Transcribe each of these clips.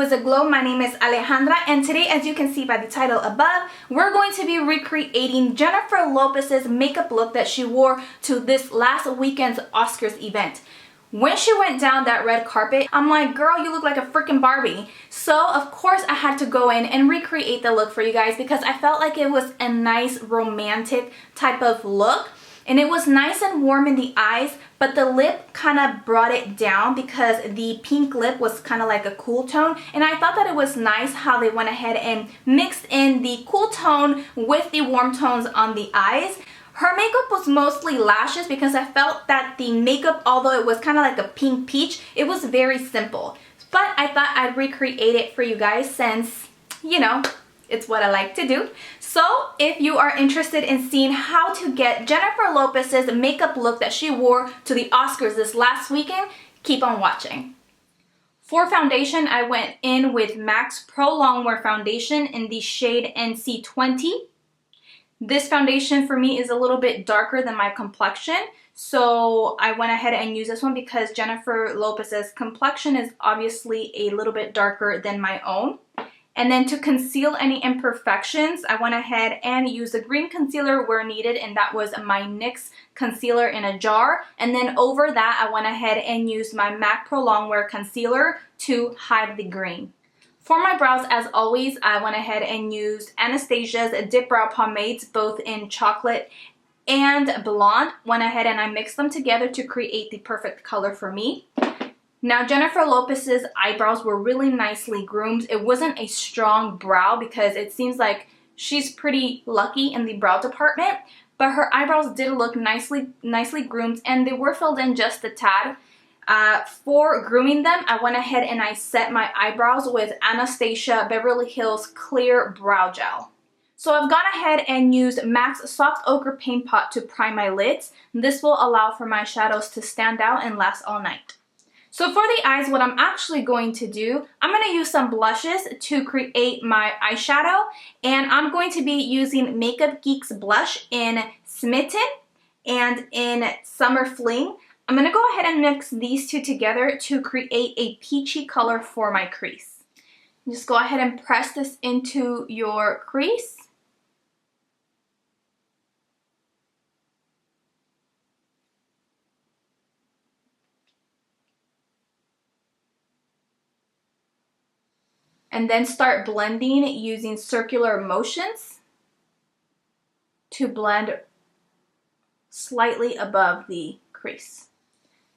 Exquisite Glow. My name is Alejandra, and today, as you can see by the title above, we're going to be recreating Jennifer Lopez's makeup look that she wore to this last weekend's Oscars event. When she went down that red carpet, I'm like, girl, you look like a freaking Barbie. So of course I had to go in and recreate the look for you guys because I felt like it was a nice romantic type of look. And it was nice and warm in the eyes, but the lip kind of brought it down because the pink lip was kind of like a cool tone. And I thought that it was nice how they went ahead and mixed in the cool tone with the warm tones on the eyes. Her makeup was mostly lashes because I felt that the makeup, although it was kind of like a pink peach, it was very simple. But I thought I'd recreate it for you guys since, you know, it's what I like to do. So if you are interested in seeing how to get Jennifer Lopez's makeup look that she wore to the Oscars this last weekend, keep on watching. For foundation, I went in with MAC's Pro Longwear Foundation in the shade NC20. This foundation for me is a little bit darker than my complexion, so I went ahead and used this one because Jennifer Lopez's complexion is obviously a little bit darker than my own. And then to conceal any imperfections, I went ahead and used the green concealer where needed, and that was my NYX concealer in a jar. And then over that, I went ahead and used my MAC Pro Longwear concealer to hide the green. For my brows, as always, I went ahead and used Anastasia's Dip Brow Pomades, both in chocolate and blonde. Went ahead and I mixed them together to create the perfect color for me. Now, Jennifer Lopez's eyebrows were really nicely groomed. It wasn't a strong brow because it seems like she's pretty lucky in the brow department, but her eyebrows did look nicely groomed, and they were filled in just a tad. For grooming them, I went ahead and I set my eyebrows with Anastasia Beverly Hills Clear Brow Gel. So I've gone ahead and used MAC's Soft Ochre Paint Pot to prime my lids. This will allow for my shadows to stand out and last all night. So for the eyes, what I'm actually going to do, I'm going to use some blushes to create my eyeshadow. And I'm going to be using Makeup Geek's blush in Smitten and in Summer Fling. I'm going to go ahead and mix these two together to create a peachy color for my crease. Just go ahead and press this into your crease. And then start blending using circular motions to blend slightly above the crease.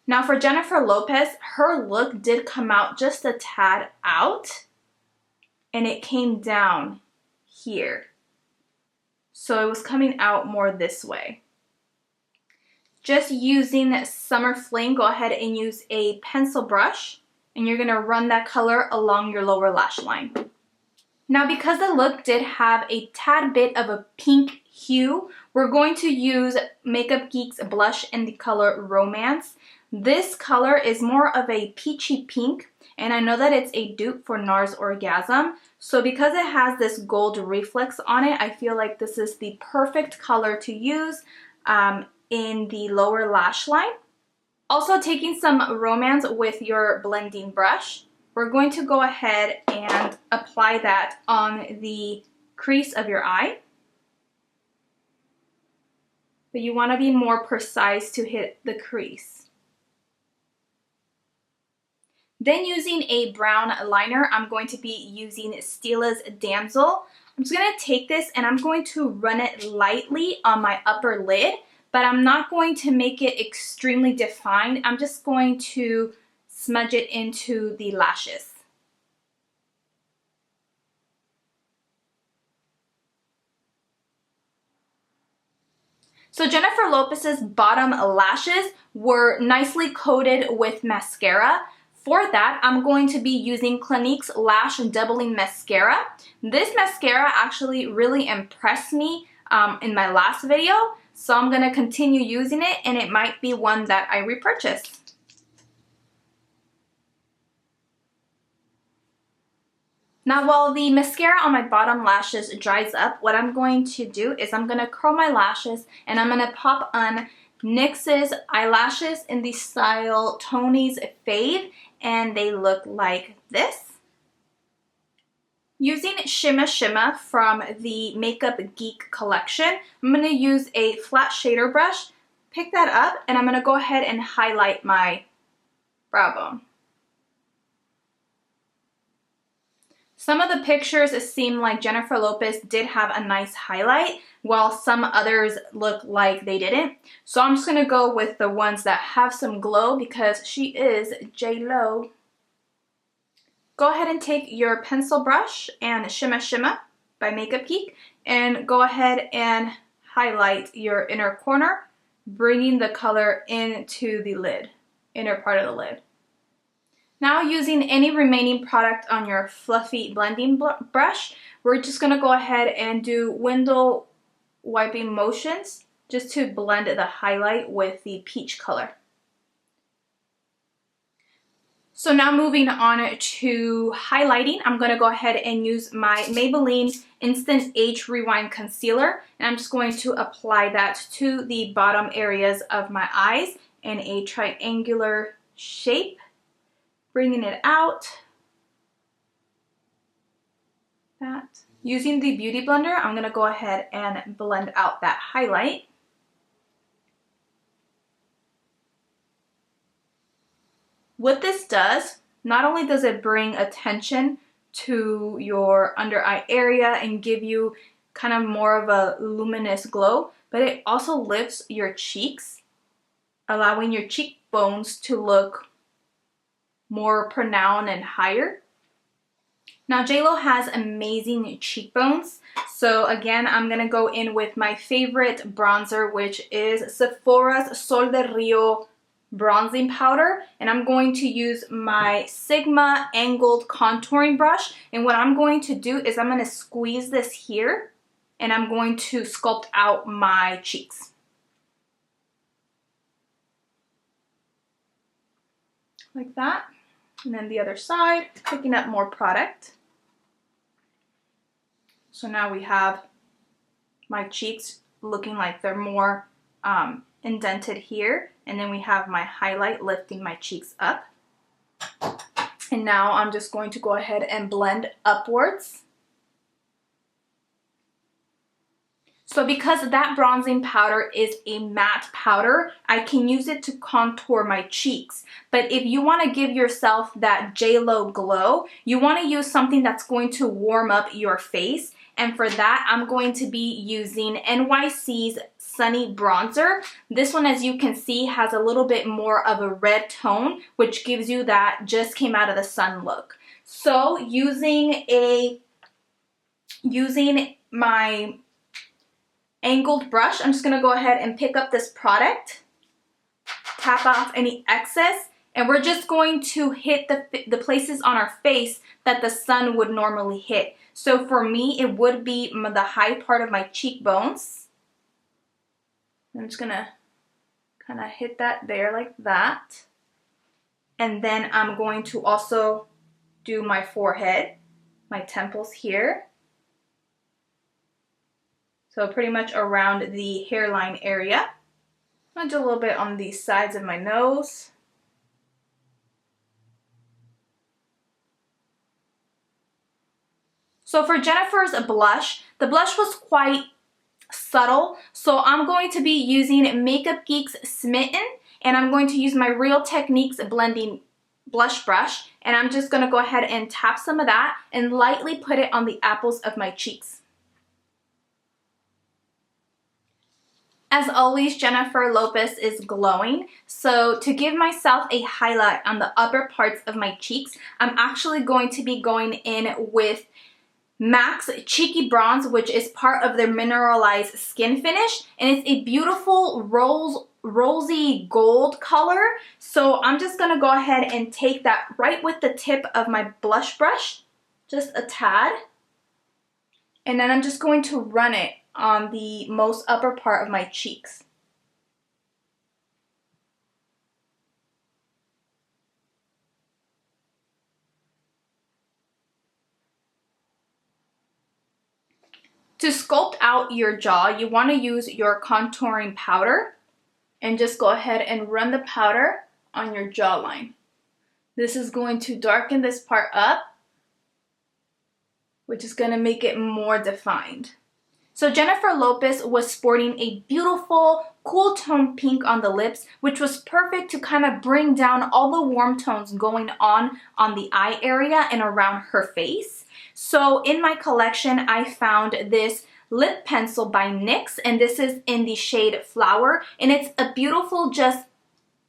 Now for Jennifer Lopez, her look did come out just a tad out, and it came down here. So it was coming out more this way. Just using Summer Fling, go ahead and use a pencil brush, and you're going to run that color along your lower lash line. Now, because the look did have a tad bit of a pink hue, we're going to use Makeup Geek's blush in the color Romance. This color is more of a peachy pink, and I know that it's a dupe for NARS Orgasm. So because it has this gold reflex on it, I feel like this is the perfect color to use in the lower lash line. Also, taking some Romance with your blending brush, we're going to go ahead and apply that on the crease of your eye. But you want to be more precise to hit the crease. Then using a brown liner, I'm going to be using Stila's Damsel. I'm just going to take this and I'm going to run it lightly on my upper lid. But I'm not going to make it extremely defined. I'm just going to smudge it into the lashes. So Jennifer Lopez's bottom lashes were nicely coated with mascara. For that, I'm going to be using Clinique's Lash Doubling Mascara. This mascara actually really impressed me in my last video. So I'm going to continue using it, and it might be one that I repurchase. Now while the mascara on my bottom lashes dries up, what I'm going to do is I'm going to curl my lashes, and I'm going to pop on NYX's eyelashes in the style Tony's Fave, and they look like this. Using Shimma Shimma from the Makeup Geek collection, I'm going to use a flat shader brush, pick that up, and I'm going to go ahead and highlight my brow bone. Some of the pictures seem like Jennifer Lopez did have a nice highlight, while some others look like they didn't. So I'm just going to go with the ones that have some glow because she is J.Lo. Go ahead and take your pencil brush and Shimma Shimma by Makeup Geek and go ahead and highlight your inner corner, bringing the color into the lid, inner part of the lid. Now using any remaining product on your fluffy blending brush, we're just going to go ahead and do window wiping motions just to blend the highlight with the peach color. So now moving on to highlighting, I'm going to go ahead and use my Maybelline Instant Age Rewind Concealer, and I'm just going to apply that to the bottom areas of my eyes in a triangular shape, bringing it out. Using the Beauty Blender, I'm going to go ahead and blend out that highlight. What this does, not only does it bring attention to your under eye area and give you kind of more of a luminous glow, but it also lifts your cheeks, allowing your cheekbones to look more pronounced and higher. Now J.Lo has amazing cheekbones, so again I'm going to go in with my favorite bronzer, which is Sephora's Sol de Rio bronzing powder, and I'm going to use my Sigma angled contouring brush, and what I'm going to do is I'm going to squeeze this here and I'm going to sculpt out my cheeks. Like that. And then the other side, picking up more product. So now we have my cheeks looking like they're more indented here, and then we have my highlight lifting my cheeks up. And now I'm just going to go ahead and blend upwards. So because that bronzing powder is a matte powder, I can use it to contour my cheeks. But if you want to give yourself that J.Lo glow, you want to use something that's going to warm up your face. And for that, I'm going to be using NYC's Sunny Bronzer. This one, as you can see, has a little bit more of a red tone, which gives you that just came out of the sun look. So using my angled brush, I'm just going to go ahead and pick up this product, tap off any excess, and we're just going to hit the places on our face that the sun would normally hit. So for me, it would be the high part of my cheekbones. I'm just going to kind of hit that there like that. And then I'm going to also do my forehead, my temples here. So pretty much around the hairline area. I'll do a little bit on the sides of my nose. So for Jennifer's blush, the blush was quite subtle. So I'm going to be using Makeup Geek's Smitten, and I'm going to use my Real Techniques blending blush brush, and I'm just going to go ahead and tap some of that and lightly put it on the apples of my cheeks. As always, Jennifer Lopez is glowing, so to give myself a highlight on the upper parts of my cheeks, I'm actually going to be going in with MAC's Cheeky Bronze, which is part of their mineralized skin finish, and it's a beautiful rosy gold color. So I'm just going to go ahead and take that right with the tip of my blush brush, just a tad, and then I'm just going to run it on the most upper part of my cheeks. To sculpt out your jaw, you want to use your contouring powder and just go ahead and run the powder on your jawline. This is going to darken this part up, which is going to make it more defined. So Jennifer Lopez was sporting a beautiful cool tone pink on the lips, which was perfect to kind of bring down all the warm tones going on the eye area and around her face. So in my collection, I found this lip pencil by NYX, and this is in the shade Flower, and it's a beautiful, just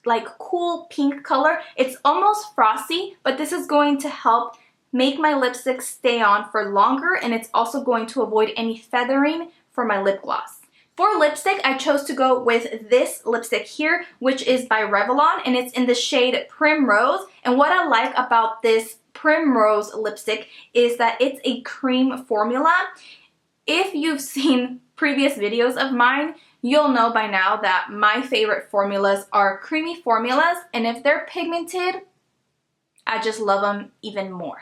like cool pink color. It's almost frosty, but this is going to help make my lipstick stay on for longer, and it's also going to avoid any feathering for my lip gloss. For lipstick, I chose to go with this lipstick here, which is by Revlon, and it's in the shade Primrose. And what I like about this Primrose lipstick is that it's a cream formula. If you've seen previous videos of mine, you'll know by now that my favorite formulas are creamy formulas, and if they're pigmented, I just love them even more.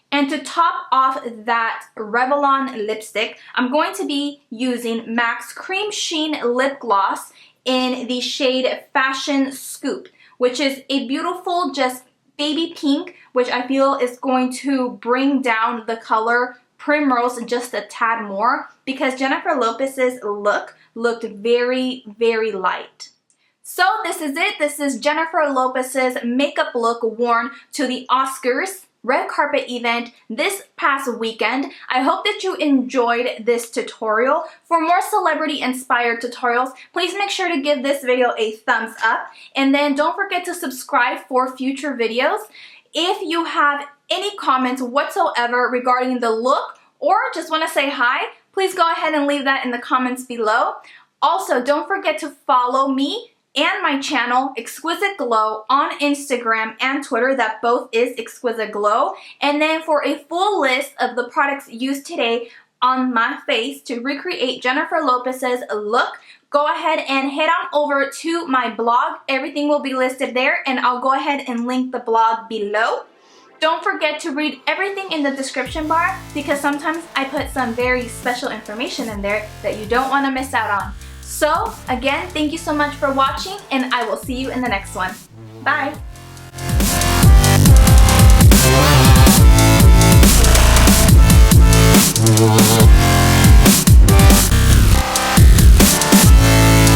And to top off that Revlon lipstick, I'm going to be using MAC's Cream Sheen Lip Gloss in the shade Fashion Scoop, which is a beautiful just baby pink, which I feel is going to bring down the color Primrose just a tad more, because Jennifer Lopez's look looked very, very light. So this is it. This is Jennifer Lopez's makeup look worn to the Oscars red carpet event this past weekend. I hope that you enjoyed this tutorial. For more celebrity inspired tutorials, please make sure to give this video a thumbs up, and then don't forget to subscribe for future videos. If you have any comments whatsoever regarding the look or just want to say hi, please go ahead and leave that in the comments below. Also, don't forget to follow me and my channel, Exquisite Glow, on Instagram and Twitter. That both is Exquisite Glow. And then for a full list of the products used today on my face to recreate Jennifer Lopez's look, go ahead and head on over to my blog. Everything will be listed there, and I'll go ahead and link the blog below. Don't forget to read everything in the description bar, because sometimes I put some very special information in there that you don't want to miss out on. So again, thank you so much for watching, and I will see you in the next one. Bye! Yeah.